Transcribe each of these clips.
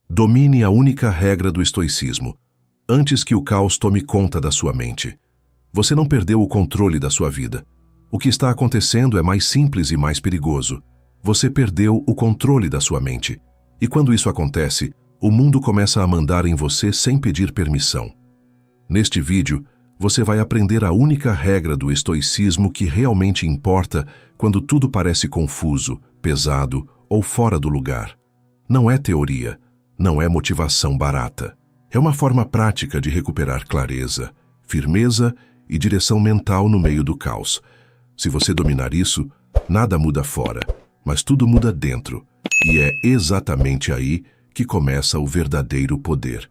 Domine a única regra do estoicismo, antes que o caos tome conta da sua mente. Você não perdeu o controle da sua vida. O que está acontecendo é mais simples e mais perigoso. Você perdeu o controle da sua mente. E quando isso acontece, o mundo começa a mandar em você sem pedir permissão. Neste vídeo, você vai aprender a única regra do estoicismo que realmente importa quando tudo parece confuso, pesado ou fora do lugar. Não é teoria, não é motivação barata. É uma forma prática de recuperar clareza, firmeza e direção mental no meio do caos. Se você dominar isso, nada muda fora, mas tudo muda dentro. E é exatamente aí que começa o verdadeiro poder.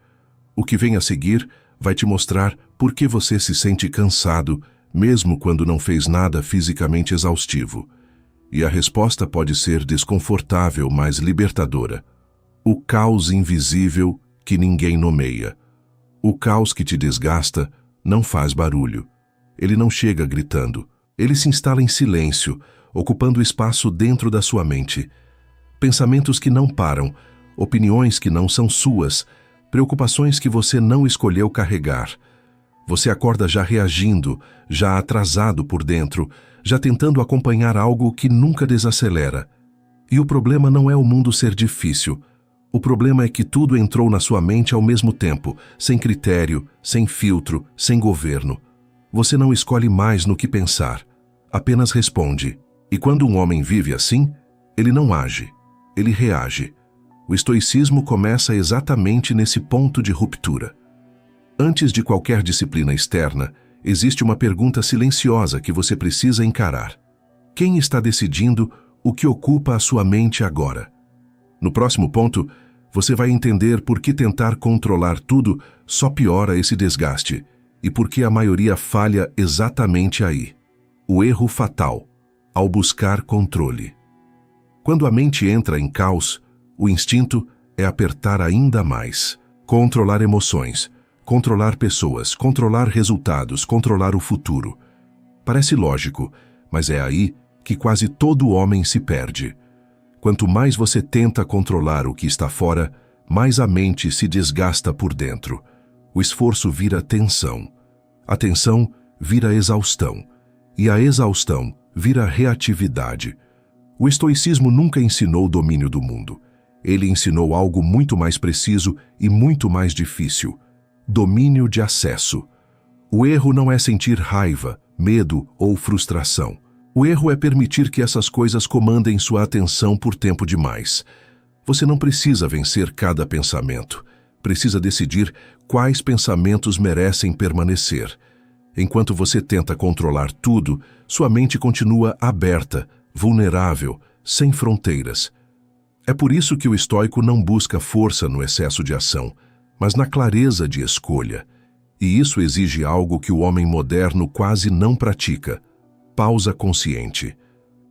O que vem a seguir vai te mostrar por que você se sente cansado, mesmo quando não fez nada fisicamente exaustivo. E a resposta pode ser desconfortável, mas libertadora. O caos invisível que ninguém nomeia. O caos que te desgasta não faz barulho. Ele não chega gritando. Ele se instala em silêncio, ocupando espaço dentro da sua mente. Pensamentos que não param, opiniões que não são suas, preocupações que você não escolheu carregar. Você acorda já reagindo, já atrasado por dentro, já tentando acompanhar algo que nunca desacelera. E o problema não é o mundo ser difícil. O problema é que tudo entrou na sua mente ao mesmo tempo, sem critério, sem filtro, sem governo. Você não escolhe mais no que pensar, apenas responde. E quando um homem vive assim, ele não age, ele reage. O estoicismo começa exatamente nesse ponto de ruptura. Antes de qualquer disciplina externa, existe uma pergunta silenciosa que você precisa encarar. Quem está decidindo o que ocupa a sua mente agora? No próximo ponto, você vai entender por que tentar controlar tudo só piora esse desgaste e por que a maioria falha exatamente aí. O erro fatal, ao buscar controle. Quando a mente entra em caos, o instinto é apertar ainda mais, controlar emoções, controlar pessoas, controlar resultados, controlar o futuro. Parece lógico, mas é aí que quase todo homem se perde. Quanto mais você tenta controlar o que está fora, mais a mente se desgasta por dentro. O esforço vira tensão. A tensão vira exaustão. E a exaustão vira reatividade. O estoicismo nunca ensinou o domínio do mundo. Ele ensinou algo muito mais preciso e muito mais difícil. Domínio de acesso. O erro não é sentir raiva, medo ou frustração. O erro é permitir que essas coisas comandem sua atenção por tempo demais. Você não precisa vencer cada pensamento. Precisa decidir quais pensamentos merecem permanecer. Enquanto você tenta controlar tudo, sua mente continua aberta, vulnerável, sem fronteiras. É por isso que o estoico não busca força no excesso de ação, mas na clareza de escolha. E isso exige algo que o homem moderno quase não pratica: pausa consciente.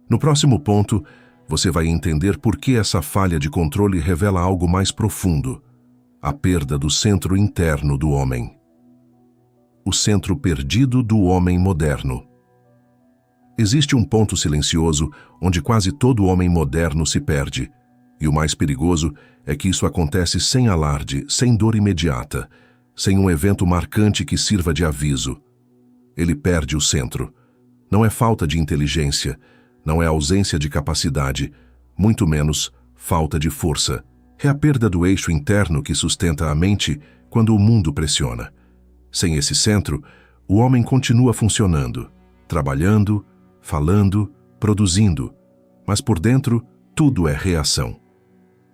No próximo ponto, você vai entender por que essa falha de controle revela algo mais profundo: a perda do centro interno do homem. O centro perdido do homem moderno. Existe um ponto silencioso onde quase todo homem moderno se perde. E o mais perigoso é que isso acontece sem alarde, sem dor imediata, sem um evento marcante que sirva de aviso. Ele perde o centro. Não é falta de inteligência, não é ausência de capacidade, muito menos falta de força. É a perda do eixo interno que sustenta a mente quando o mundo pressiona. Sem esse centro, o homem continua funcionando, trabalhando, falando, produzindo, mas por dentro tudo é reação.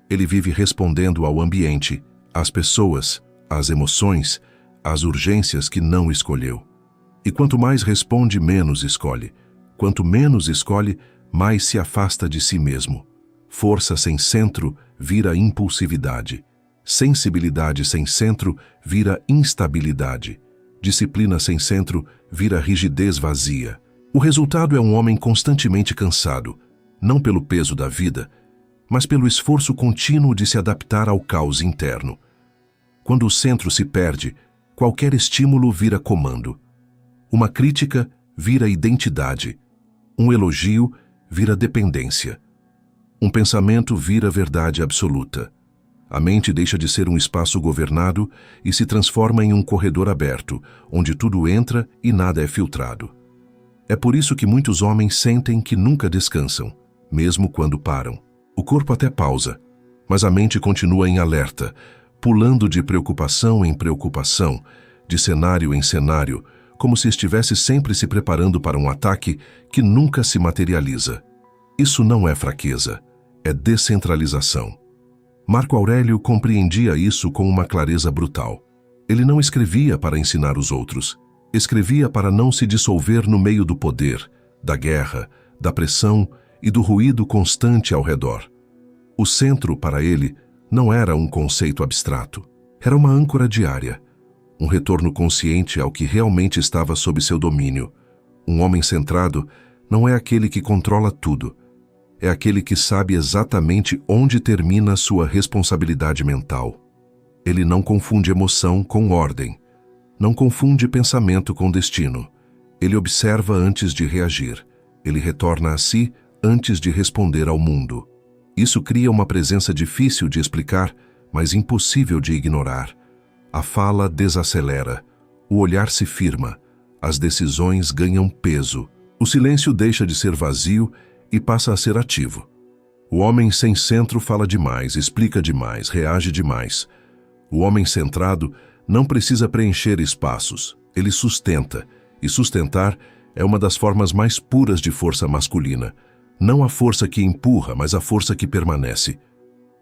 Ele vive respondendo ao ambiente, às pessoas, às emoções, às urgências que não escolheu. E quanto mais responde, menos escolhe. Quanto menos escolhe, mais se afasta de si mesmo. Força sem centro vira impulsividade. Sensibilidade sem centro vira instabilidade. Disciplina sem centro vira rigidez vazia. O resultado é um homem constantemente cansado, não pelo peso da vida, mas pelo esforço contínuo de se adaptar ao caos interno. Quando o centro se perde, qualquer estímulo vira comando. Uma crítica vira identidade. Um elogio vira dependência. Um pensamento vira verdade absoluta. A mente deixa de ser um espaço governado e se transforma em um corredor aberto, onde tudo entra e nada é filtrado. É por isso que muitos homens sentem que nunca descansam, mesmo quando param. O corpo até pausa, mas a mente continua em alerta, pulando de preocupação em preocupação, de cenário em cenário, como se estivesse sempre se preparando para um ataque que nunca se materializa. Isso não é fraqueza, é descentralização. Marco Aurélio compreendia isso com uma clareza brutal. Ele não escrevia para ensinar os outros. Escrevia para não se dissolver no meio do poder, da guerra, da pressão e do ruído constante ao redor. O centro, para ele, não era um conceito abstrato. Era uma âncora diária, um retorno consciente ao que realmente estava sob seu domínio. Um homem centrado não é aquele que controla tudo. É aquele que sabe exatamente onde termina sua responsabilidade mental. Ele não confunde emoção com ordem. Não confunde pensamento com destino. Ele observa antes de reagir. Ele retorna a si antes de responder ao mundo. Isso cria uma presença difícil de explicar, mas impossível de ignorar. A fala desacelera. O olhar se firma. As decisões ganham peso. O silêncio deixa de ser vazio e passa a ser ativo. O homem sem centro fala demais, explica demais, reage demais. O homem centrado não precisa preencher espaços, ele sustenta, e sustentar é uma das formas mais puras de força masculina. Não a força que empurra, mas a força que permanece.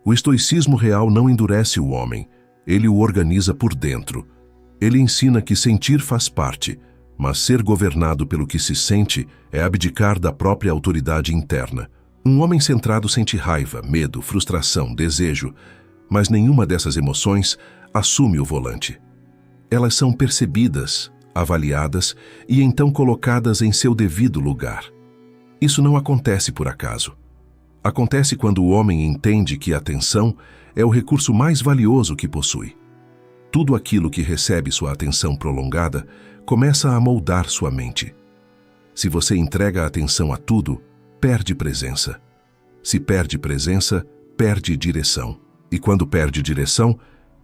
O estoicismo real não endurece o homem, ele o organiza por dentro. Ele ensina que sentir faz parte, mas ser governado pelo que se sente é abdicar da própria autoridade interna. Um homem centrado sente raiva, medo, frustração, desejo, mas nenhuma dessas emoções assume o volante. Elas são percebidas, avaliadas e então colocadas em seu devido lugar. Isso não acontece por acaso. Acontece quando o homem entende que a atenção é o recurso mais valioso que possui. Tudo aquilo que recebe sua atenção prolongada começa a moldar sua mente. Se você entrega a atenção a tudo, perde presença. Se perde presença, perde direção. E quando perde direção,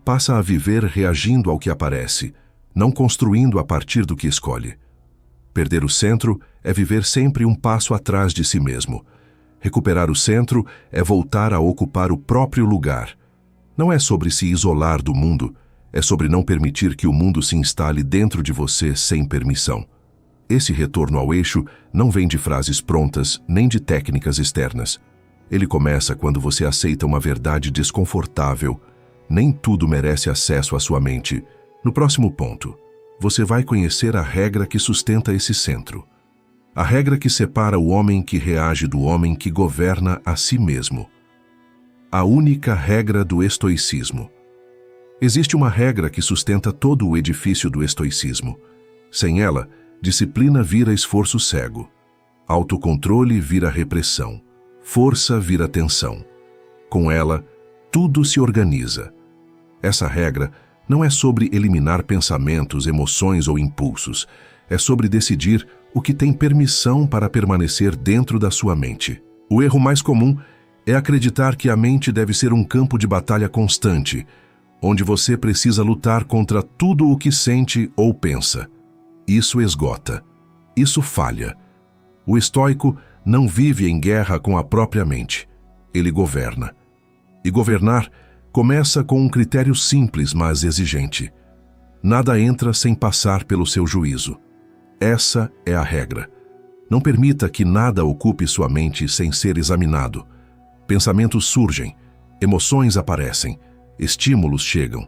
passa a viver reagindo ao que aparece, não construindo a partir do que escolhe. Perder o centro é viver sempre um passo atrás de si mesmo. Recuperar o centro é voltar a ocupar o próprio lugar. Não é sobre se isolar do mundo, é sobre não permitir que o mundo se instale dentro de você sem permissão. Esse retorno ao eixo não vem de frases prontas nem de técnicas externas. Ele começa quando você aceita uma verdade desconfortável. Nem tudo merece acesso à sua mente. No próximo ponto, você vai conhecer a regra que sustenta esse centro. A regra que separa o homem que reage do homem que governa a si mesmo. A única regra do estoicismo. Existe uma regra que sustenta todo o edifício do estoicismo. Sem ela, disciplina vira esforço cego. Autocontrole vira repressão. Força vira tensão. Com ela, tudo se organiza. Essa regra não é sobre eliminar pensamentos, emoções ou impulsos. É sobre decidir o que tem permissão para permanecer dentro da sua mente. O erro mais comum é acreditar que a mente deve ser um campo de batalha constante, onde você precisa lutar contra tudo o que sente ou pensa. Isso esgota. Isso falha. O estoico não vive em guerra com a própria mente. Ele governa. E governar começa com um critério simples, mas exigente. Nada entra sem passar pelo seu juízo. Essa é a regra. Não permita que nada ocupe sua mente sem ser examinado. Pensamentos surgem, emoções aparecem, estímulos chegam.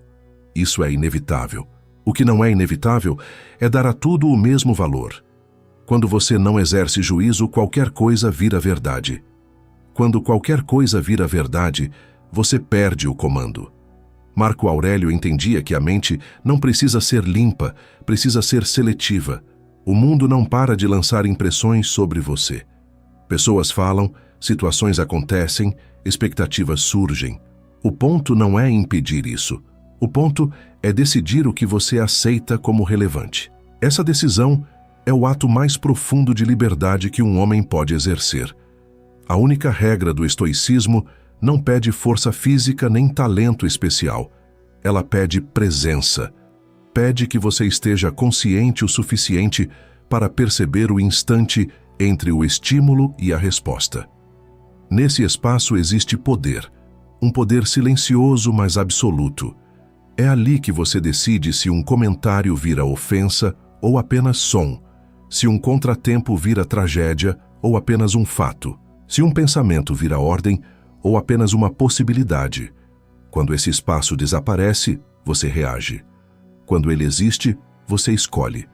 Isso é inevitável. O que não é inevitável é dar a tudo o mesmo valor. Quando você não exerce juízo, qualquer coisa vira verdade. Quando qualquer coisa vira verdade, você perde o comando. Marco Aurélio entendia que a mente não precisa ser limpa, precisa ser seletiva. O mundo não para de lançar impressões sobre você. Pessoas falam, situações acontecem, expectativas surgem. O ponto não é impedir isso. O ponto é decidir o que você aceita como relevante. Essa decisão é o ato mais profundo de liberdade que um homem pode exercer. A única regra do estoicismo não pede força física nem talento especial. Ela pede presença. Pede que você esteja consciente o suficiente para perceber o instante entre o estímulo e a resposta. Nesse espaço existe poder, um poder silencioso, mas absoluto. É ali que você decide se um comentário vira ofensa ou apenas som, se um contratempo vira tragédia ou apenas um fato, se um pensamento vira ordem ou apenas uma possibilidade. Quando esse espaço desaparece, você reage. Quando ele existe, você escolhe.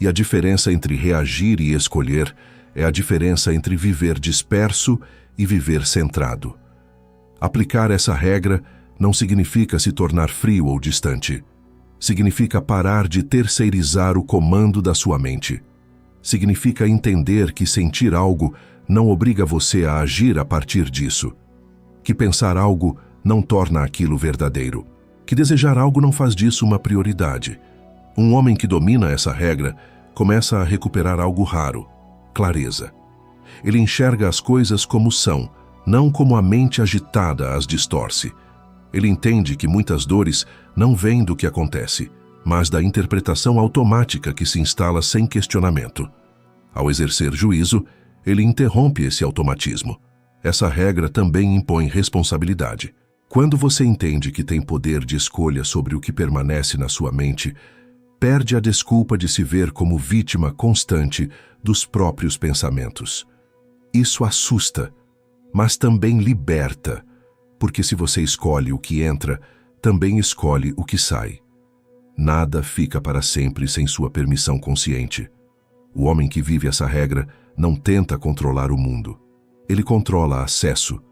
E a diferença entre reagir e escolher é a diferença entre viver disperso e viver centrado. Aplicar essa regra não significa se tornar frio ou distante. Significa parar de terceirizar o comando da sua mente. Significa entender que sentir algo não obriga você a agir a partir disso. Que pensar algo não torna aquilo verdadeiro. Que desejar algo não faz disso uma prioridade. Um homem que domina essa regra começa a recuperar algo raro: clareza. Ele enxerga as coisas como são, não como a mente agitada as distorce. Ele entende que muitas dores não vêm do que acontece, mas da interpretação automática que se instala sem questionamento. Ao exercer juízo, ele interrompe esse automatismo. Essa regra também impõe responsabilidade. Quando você entende que tem poder de escolha sobre o que permanece na sua mente, perde a desculpa de se ver como vítima constante dos próprios pensamentos. Isso assusta, mas também liberta, porque se você escolhe o que entra, também escolhe o que sai. Nada fica para sempre sem sua permissão consciente. O homem que vive essa regra não tenta controlar o mundo. Ele controla acesso.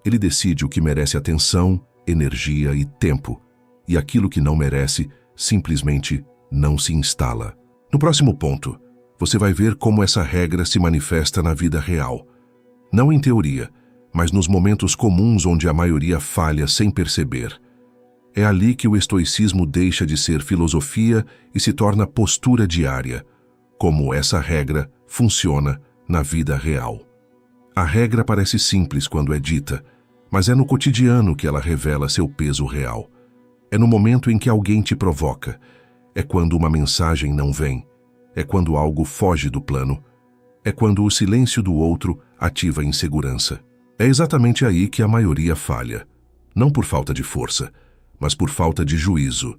Ele decide o que merece atenção, energia e tempo, e aquilo que não merece simplesmente não se instala. No próximo ponto, você vai ver como essa regra se manifesta na vida real. Não em teoria, mas nos momentos comuns onde a maioria falha sem perceber. É ali que o estoicismo deixa de ser filosofia e se torna postura diária, como essa regra funciona na vida real. A regra parece simples quando é dita, mas é no cotidiano que ela revela seu peso real. É no momento em que alguém te provoca. É quando uma mensagem não vem. É quando algo foge do plano. É quando o silêncio do outro ativa a insegurança. É exatamente aí que a maioria falha. Não por falta de força, mas por falta de juízo.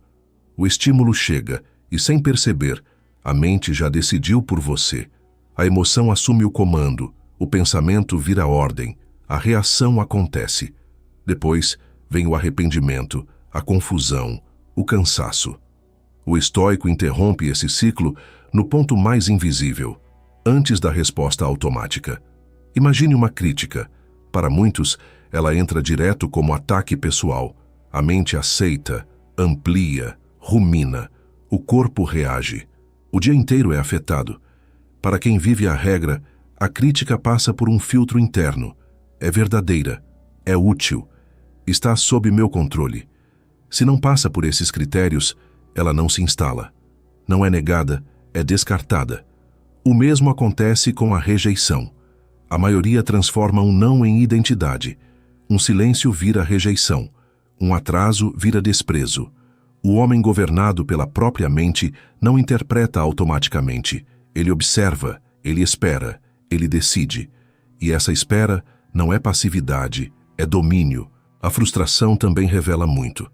O estímulo chega e, sem perceber, a mente já decidiu por você. A emoção assume o comando, o pensamento vira ordem, a reação acontece. Depois vem o arrependimento, a confusão, o cansaço. O estoico interrompe esse ciclo no ponto mais invisível, antes da resposta automática. Imagine uma crítica. Para muitos, ela entra direto como ataque pessoal. A mente aceita, amplia, rumina. O corpo reage. O dia inteiro é afetado. Para quem vive a regra, a crítica passa por um filtro interno. É verdadeira, é útil, está sob meu controle. Se não passa por esses critérios, ela não se instala. Não é negada, é descartada. O mesmo acontece com a rejeição. A maioria transforma um não em identidade. Um silêncio vira rejeição. Um atraso vira desprezo. O homem governado pela própria mente não interpreta automaticamente. Ele observa, ele espera, ele decide. E essa espera não é passividade, é domínio. A frustração também revela muito.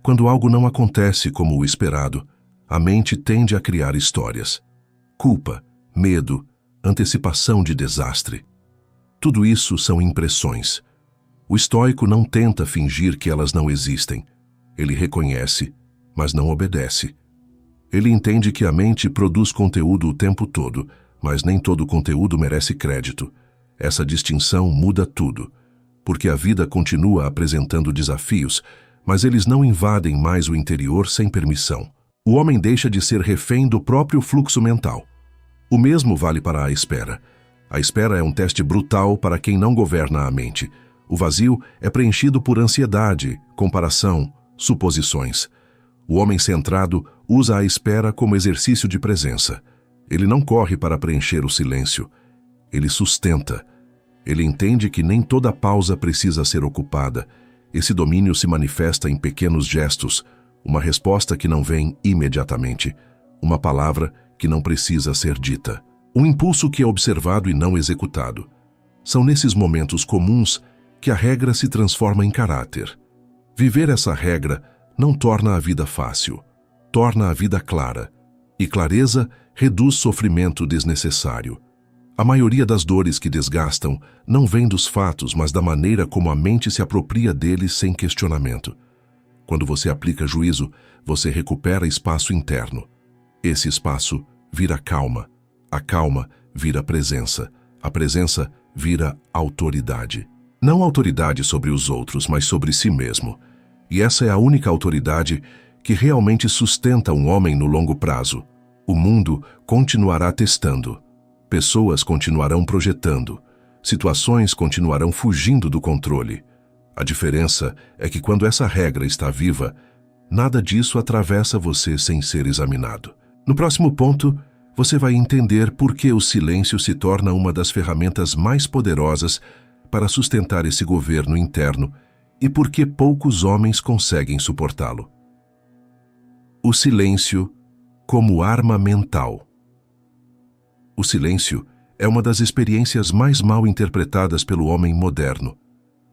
Quando algo não acontece como o esperado, a mente tende a criar histórias. Culpa, medo, antecipação de desastre. Tudo isso são impressões. O estoico não tenta fingir que elas não existem. Ele reconhece, mas não obedece. Ele entende que a mente produz conteúdo o tempo todo, mas nem todo conteúdo merece crédito. Essa distinção muda tudo, porque a vida continua apresentando desafios, mas eles não invadem mais o interior sem permissão. O homem deixa de ser refém do próprio fluxo mental. O mesmo vale para a espera. A espera é um teste brutal para quem não governa a mente. O vazio é preenchido por ansiedade, comparação, suposições. O homem centrado usa a espera como exercício de presença. Ele não corre para preencher o silêncio. Ele sustenta. Ele entende que nem toda pausa precisa ser ocupada. Esse domínio se manifesta em pequenos gestos, uma resposta que não vem imediatamente, uma palavra que não precisa ser dita, um impulso que é observado e não executado. São nesses momentos comuns que a regra se transforma em caráter. Viver essa regra não torna a vida fácil, torna a vida clara, e clareza reduz sofrimento desnecessário. A maioria das dores que desgastam não vem dos fatos, mas da maneira como a mente se apropria deles sem questionamento. Quando você aplica juízo, você recupera espaço interno. Esse espaço vira calma. A calma vira presença. A presença vira autoridade. Não autoridade sobre os outros, mas sobre si mesmo. E essa é a única autoridade que realmente sustenta um homem no longo prazo. O mundo continuará testando. Pessoas continuarão projetando. Situações continuarão fugindo do controle. A diferença é que quando essa regra está viva, nada disso atravessa você sem ser examinado. No próximo ponto, você vai entender por que o silêncio se torna uma das ferramentas mais poderosas para sustentar esse governo interno e por que poucos homens conseguem suportá-lo. O silêncio como arma mental. O silêncio é uma das experiências mais mal interpretadas pelo homem moderno.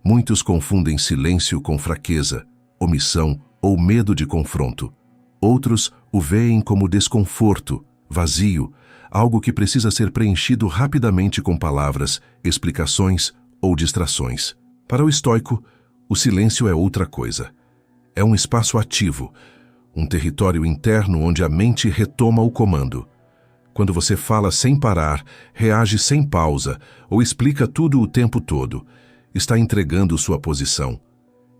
Muitos confundem silêncio com fraqueza, omissão ou medo de confronto. Outros o veem como desconforto, vazio, algo que precisa ser preenchido rapidamente com palavras, explicações ou distrações. Para o estoico, o silêncio é outra coisa. É um espaço ativo, um território interno onde a mente retoma o comando. Quando você fala sem parar, reage sem pausa ou explica tudo o tempo todo, está entregando sua posição.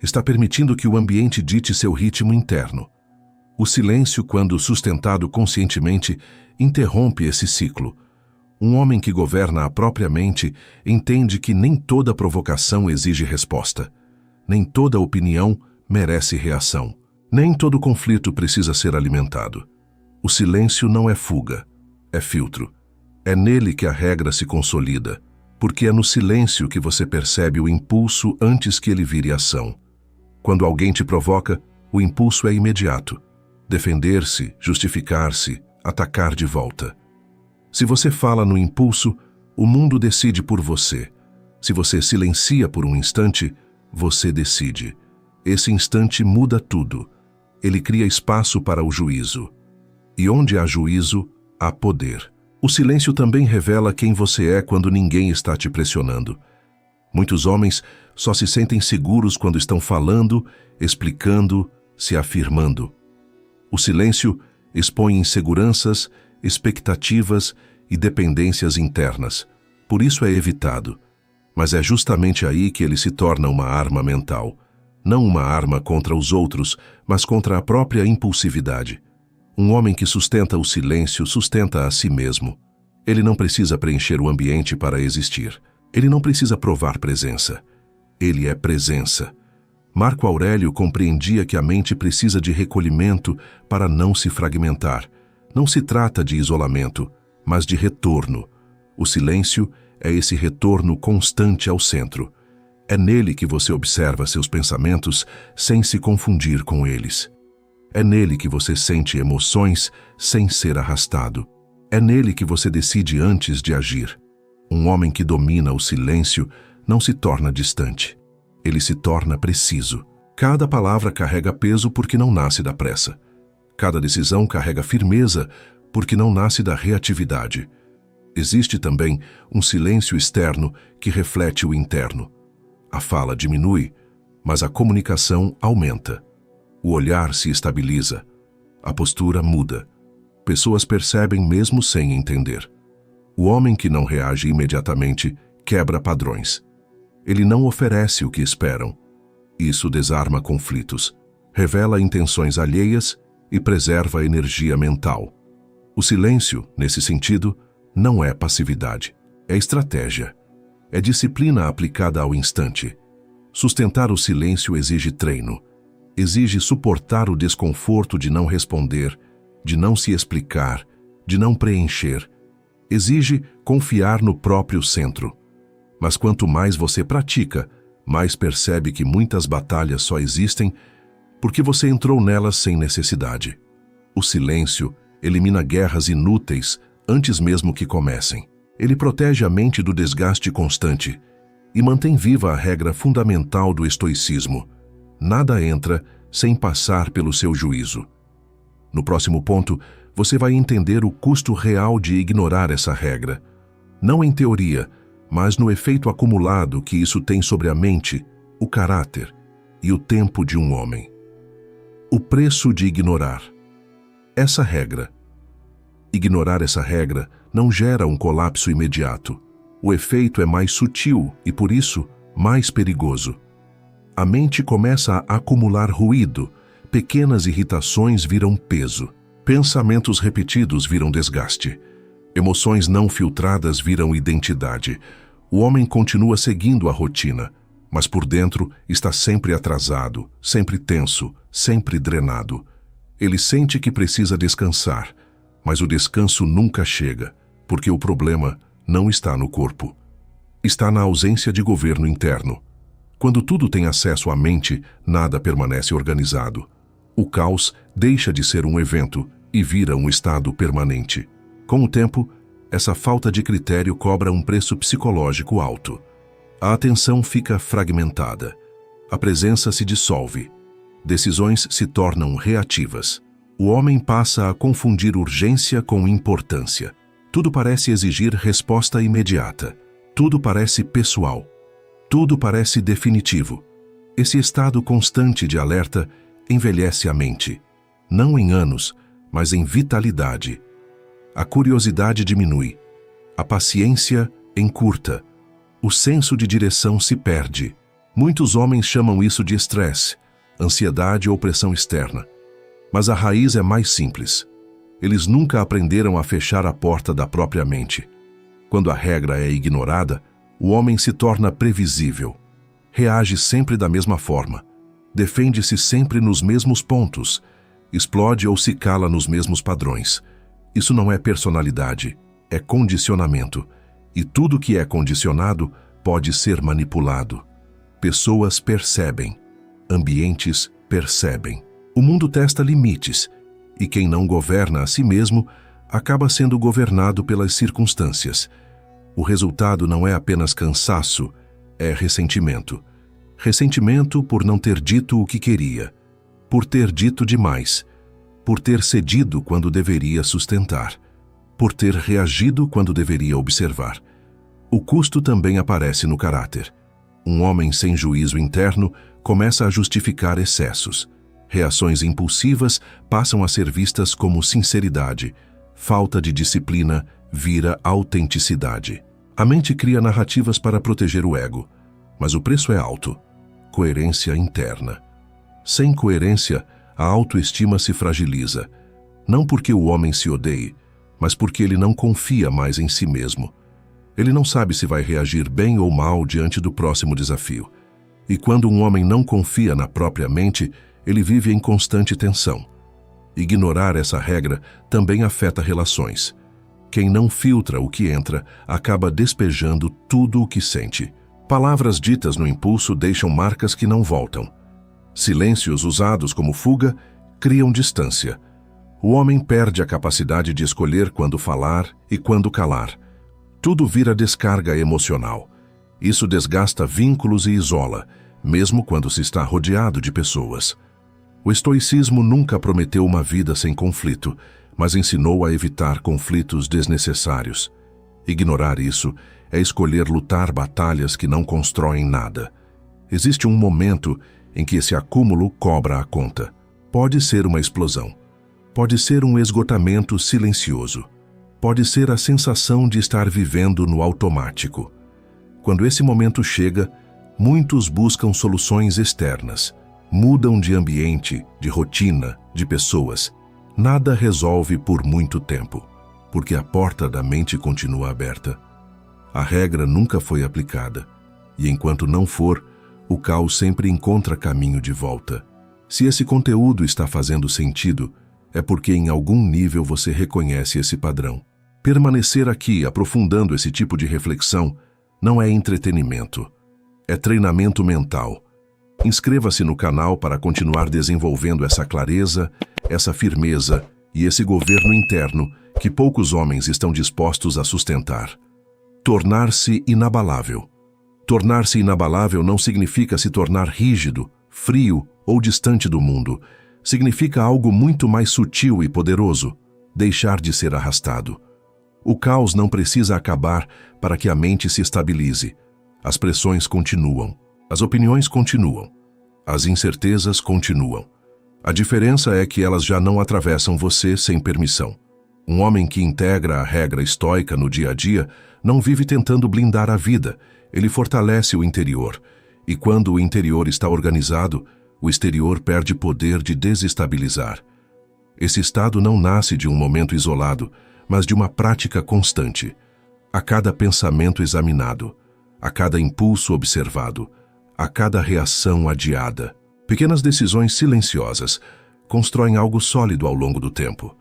Está permitindo que o ambiente dite seu ritmo interno. O silêncio, quando sustentado conscientemente, interrompe esse ciclo. Um homem que governa a própria mente entende que nem toda provocação exige resposta. Nem toda opinião merece reação. Nem todo conflito precisa ser alimentado. O silêncio não é fuga, é filtro. É nele que a regra se consolida, porque é no silêncio que você percebe o impulso antes que ele vire ação. Quando alguém te provoca, o impulso é imediato. Defender-se, justificar-se, atacar de volta. Se você fala no impulso, o mundo decide por você. Se você silencia por um instante, você decide. Esse instante muda tudo. Ele cria espaço para o juízo. E onde há juízo, há poder. O silêncio também revela quem você é quando ninguém está te pressionando. Muitos homens só se sentem seguros quando estão falando, explicando, se afirmando. O silêncio expõe inseguranças, expectativas e dependências internas. Por isso é evitado. Mas é justamente aí que ele se torna uma arma mental. Não uma arma contra os outros, mas contra a própria impulsividade. Um homem que sustenta o silêncio sustenta a si mesmo. Ele não precisa preencher o ambiente para existir. Ele não precisa provar presença. Ele é presença. Marco Aurélio compreendia que a mente precisa de recolhimento para não se fragmentar. Não se trata de isolamento, mas de retorno. O silêncio é esse retorno constante ao centro. É nele que você observa seus pensamentos sem se confundir com eles. É nele que você sente emoções sem ser arrastado. É nele que você decide antes de agir. Um homem que domina o silêncio não se torna distante. Ele se torna preciso. Cada palavra carrega peso porque não nasce da pressa. Cada decisão carrega firmeza porque não nasce da reatividade. Existe também um silêncio externo que reflete o interno. A fala diminui, mas a comunicação aumenta. O olhar se estabiliza. A postura muda. Pessoas percebem mesmo sem entender. O homem que não reage imediatamente quebra padrões. Ele não oferece o que esperam. Isso desarma conflitos, revela intenções alheias e preserva a energia mental. O silêncio, nesse sentido, não é passividade. É estratégia. É disciplina aplicada ao instante. Sustentar o silêncio exige treino. Exige suportar o desconforto de não responder, de não se explicar, de não preencher. Exige confiar no próprio centro. Mas quanto mais você pratica, mais percebe que muitas batalhas só existem porque você entrou nelas sem necessidade. O silêncio elimina guerras inúteis antes mesmo que comecem. Ele protege a mente do desgaste constante e mantém viva a regra fundamental do estoicismo: nada entra sem passar pelo seu juízo. No próximo ponto, você vai entender o custo real de ignorar essa regra, não em teoria, mas no efeito acumulado que isso tem sobre a mente, o caráter e o tempo de um homem. O preço de ignorar essa regra. Ignorar essa regra não gera um colapso imediato. O efeito é mais sutil e, por isso, mais perigoso. A mente começa a acumular ruído, pequenas irritações viram peso, pensamentos repetidos viram desgaste, emoções não filtradas viram identidade. O homem continua seguindo a rotina, mas por dentro está sempre atrasado, sempre tenso, sempre drenado. Ele sente que precisa descansar, mas o descanso nunca chega, porque o problema não está no corpo. Está na ausência de governo interno. Quando tudo tem acesso à mente, nada permanece organizado. O caos deixa de ser um evento e vira um estado permanente. Com o tempo, essa falta de critério cobra um preço psicológico alto. A atenção fica fragmentada. A presença se dissolve. Decisões se tornam reativas. O homem passa a confundir urgência com importância. Tudo parece exigir resposta imediata. Tudo parece pessoal. Tudo parece definitivo. Esse estado constante de alerta envelhece a mente, não em anos, mas em vitalidade. A curiosidade diminui, a paciência encurta, o senso de direção se perde. Muitos homens chamam isso de estresse, ansiedade ou pressão externa. Mas a raiz é mais simples. Eles nunca aprenderam a fechar a porta da própria mente. Quando a regra é ignorada, o homem se torna previsível. Reage sempre da mesma forma. Defende-se sempre nos mesmos pontos. Explode ou se cala nos mesmos padrões. Isso não é personalidade, é condicionamento. E tudo que é condicionado pode ser manipulado. Pessoas percebem. Ambientes percebem. O mundo testa limites, e quem não governa a si mesmo acaba sendo governado pelas circunstâncias. O resultado não é apenas cansaço, é ressentimento. Ressentimento por não ter dito o que queria, por ter dito demais, por ter cedido quando deveria sustentar, por ter reagido quando deveria observar. O custo também aparece no caráter. Um homem sem juízo interno começa a justificar excessos. Reações impulsivas passam a ser vistas como sinceridade. Falta de disciplina vira autenticidade. A mente cria narrativas para proteger o ego, mas o preço é alto. Coerência interna. Sem coerência, a autoestima se fragiliza. Não porque o homem se odeie, mas porque ele não confia mais em si mesmo. Ele não sabe se vai reagir bem ou mal diante do próximo desafio. E quando um homem não confia na própria mente, ele vive em constante tensão. Ignorar essa regra também afeta relações. Quem não filtra o que entra acaba despejando tudo o que sente. Palavras ditas no impulso deixam marcas que não voltam. Silêncios usados como fuga criam distância. O homem perde a capacidade de escolher quando falar e quando calar. Tudo vira descarga emocional. Isso desgasta vínculos e isola, mesmo quando se está rodeado de pessoas. O estoicismo nunca prometeu uma vida sem conflito, mas ensinou a evitar conflitos desnecessários. Ignorar isso é escolher lutar batalhas que não constroem nada. Existe um momento em que esse acúmulo cobra a conta. Pode ser uma explosão. Pode ser um esgotamento silencioso. Pode ser a sensação de estar vivendo no automático. Quando esse momento chega, muitos buscam soluções externas. Mudam de ambiente, de rotina, de pessoas. Nada resolve por muito tempo, porque a porta da mente continua aberta. A regra nunca foi aplicada, e enquanto não for, o caos sempre encontra caminho de volta. Se esse conteúdo está fazendo sentido, é porque em algum nível você reconhece esse padrão. Permanecer aqui aprofundando esse tipo de reflexão Não é entretenimento. É treinamento mental. Inscreva-se no canal para continuar desenvolvendo essa clareza, essa firmeza e esse governo interno que poucos homens estão dispostos a sustentar. Tornar-se inabalável. Tornar-se inabalável não significa se tornar rígido, frio ou distante do mundo. Significa algo muito mais sutil e poderoso: deixar de ser arrastado. O caos não precisa acabar para que a mente se estabilize. As pressões continuam. As opiniões continuam. As incertezas continuam. A diferença é que elas já não atravessam você sem permissão. Um homem que integra a regra estoica no dia a dia não vive tentando blindar a vida. Ele fortalece o interior. E quando o interior está organizado, o exterior perde poder de desestabilizar. Esse estado não nasce de um momento isolado, mas de uma prática constante. A cada pensamento examinado, a cada impulso observado, a cada reação adiada. Pequenas decisões silenciosas constroem algo sólido ao longo do tempo.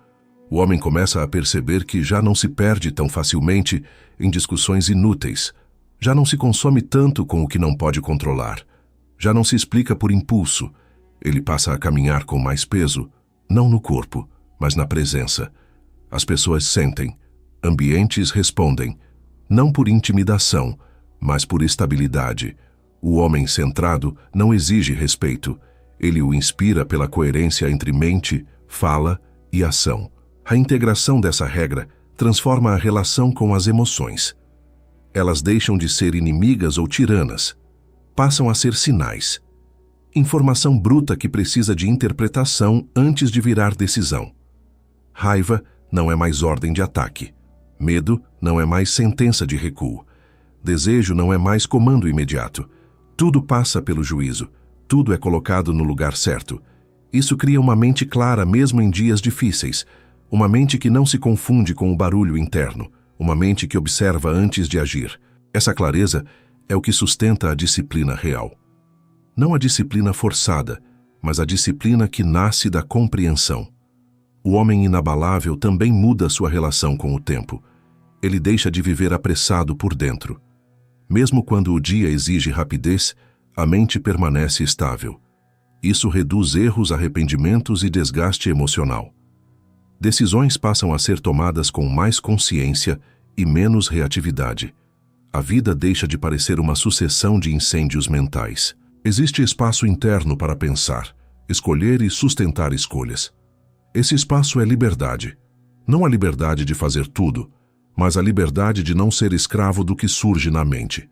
O homem começa a perceber que já não se perde tão facilmente em discussões inúteis, já não se consome tanto com o que não pode controlar, já não se explica por impulso. Ele passa a caminhar com mais peso, não no corpo, mas na presença. As pessoas sentem, ambientes respondem, não por intimidação, mas por estabilidade. O homem centrado não exige respeito, ele o inspira pela coerência entre mente, fala e ação. A integração dessa regra transforma a relação com as emoções. Elas deixam de ser inimigas ou tiranas, passam a ser sinais. Informação bruta que precisa de interpretação antes de virar decisão. Raiva não é mais ordem de ataque. Medo não é mais sentença de recuo. Desejo não é mais comando imediato. Tudo passa pelo juízo. Tudo é colocado no lugar certo. Isso cria uma mente clara mesmo em dias difíceis. Uma mente que não se confunde com o barulho interno. Uma mente que observa antes de agir. Essa clareza é o que sustenta a disciplina real. Não a disciplina forçada, mas a disciplina que nasce da compreensão. O homem inabalável também muda sua relação com o tempo. Ele deixa de viver apressado por dentro. Mesmo quando o dia exige rapidez, a mente permanece estável. Isso reduz erros, arrependimentos e desgaste emocional. Decisões passam a ser tomadas com mais consciência e menos reatividade. A vida deixa de parecer uma sucessão de incêndios mentais. Existe espaço interno para pensar, escolher e sustentar escolhas. Esse espaço é liberdade. Não a liberdade de fazer tudo, mas a liberdade de não ser escravo do que surge na mente.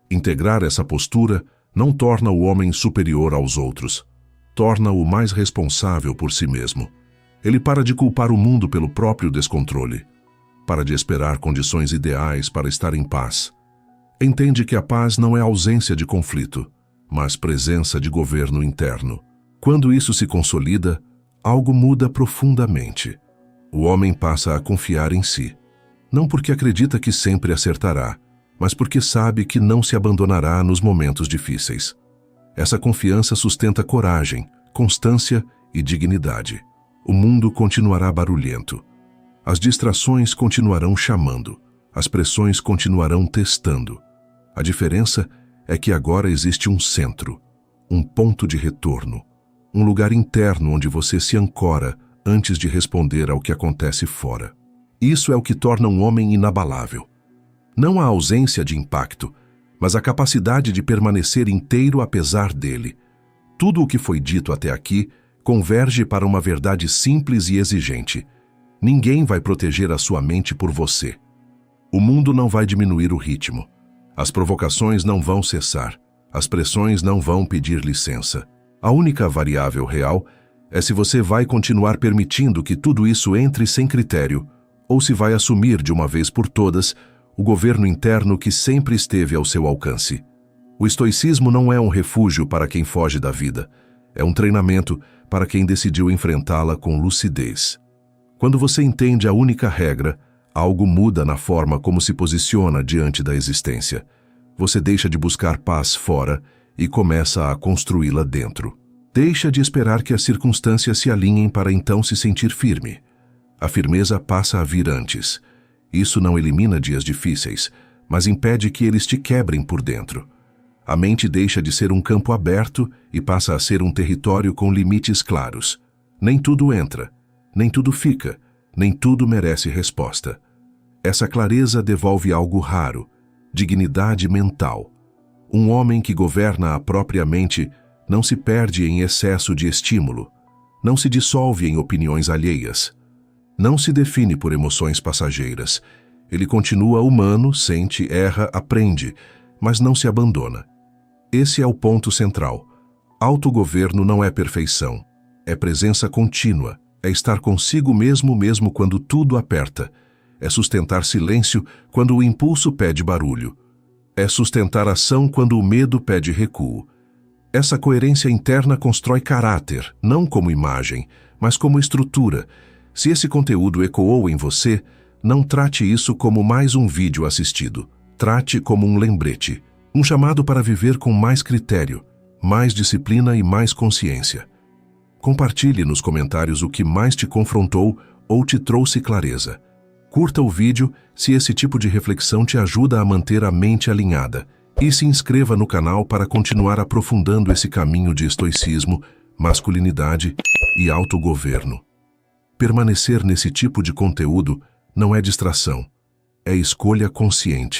Integrar essa postura não torna o homem superior aos outros. Torna-o mais responsável por si mesmo. Ele para de culpar o mundo pelo próprio descontrole. Para de esperar condições ideais para estar em paz. Entende que a paz não é ausência de conflito, mas presença de governo interno. Quando isso se consolida, algo muda profundamente. O homem passa a confiar em si. Não porque acredita que sempre acertará, mas porque sabe que não se abandonará nos momentos difíceis. Essa confiança sustenta coragem, constância e dignidade. O mundo continuará barulhento. As distrações continuarão chamando. As pressões continuarão testando. A diferença é que agora existe um centro, um ponto de retorno, um lugar interno onde você se ancora antes de responder ao que acontece fora. Isso é o que torna um homem inabalável. Não a ausência de impacto, mas a capacidade de permanecer inteiro apesar dele. Tudo o que foi dito até aqui converge para uma verdade simples e exigente. Ninguém vai proteger a sua mente por você. O mundo não vai diminuir o ritmo. As provocações não vão cessar. As pressões não vão pedir licença. A única variável real é se você vai continuar permitindo que tudo isso entre sem critério ou se vai assumir de uma vez por todas o governo interno que sempre esteve ao seu alcance. O estoicismo não é um refúgio para quem foge da vida. É um treinamento para quem decidiu enfrentá-la com lucidez. Quando você entende a única regra, algo muda na forma como se posiciona diante da existência. Você deixa de buscar paz fora e começa a construí-la dentro. Deixa de esperar que as circunstâncias se alinhem para então se sentir firme. A firmeza passa a vir antes. Isso não elimina dias difíceis, mas impede que eles te quebrem por dentro. A mente deixa de ser um campo aberto e passa a ser um território com limites claros. Nem tudo entra, nem tudo fica, nem tudo merece resposta. Essa clareza devolve algo raro, dignidade mental. Um homem que governa a própria mente não se perde em excesso de estímulo, não se dissolve em opiniões alheias, não se define por emoções passageiras. Ele continua humano, sente, erra, aprende, mas não se abandona. Esse é o ponto central. Autogoverno não é perfeição, é presença contínua, é estar consigo mesmo quando tudo aperta, é sustentar silêncio quando o impulso pede barulho, é sustentar ação quando o medo pede recuo. Essa coerência interna constrói caráter, não como imagem, mas como estrutura. Se esse conteúdo ecoou em você, não trate isso como mais um vídeo assistido. Trate como um lembrete, um chamado para viver com mais critério, mais disciplina e mais consciência. Compartilhe nos comentários o que mais te confrontou ou te trouxe clareza. Curta o vídeo se esse tipo de reflexão te ajuda a manter a mente alinhada. E se inscreva no canal para continuar aprofundando esse caminho de estoicismo, masculinidade e autogoverno. Permanecer nesse tipo de conteúdo não é distração, é escolha consciente.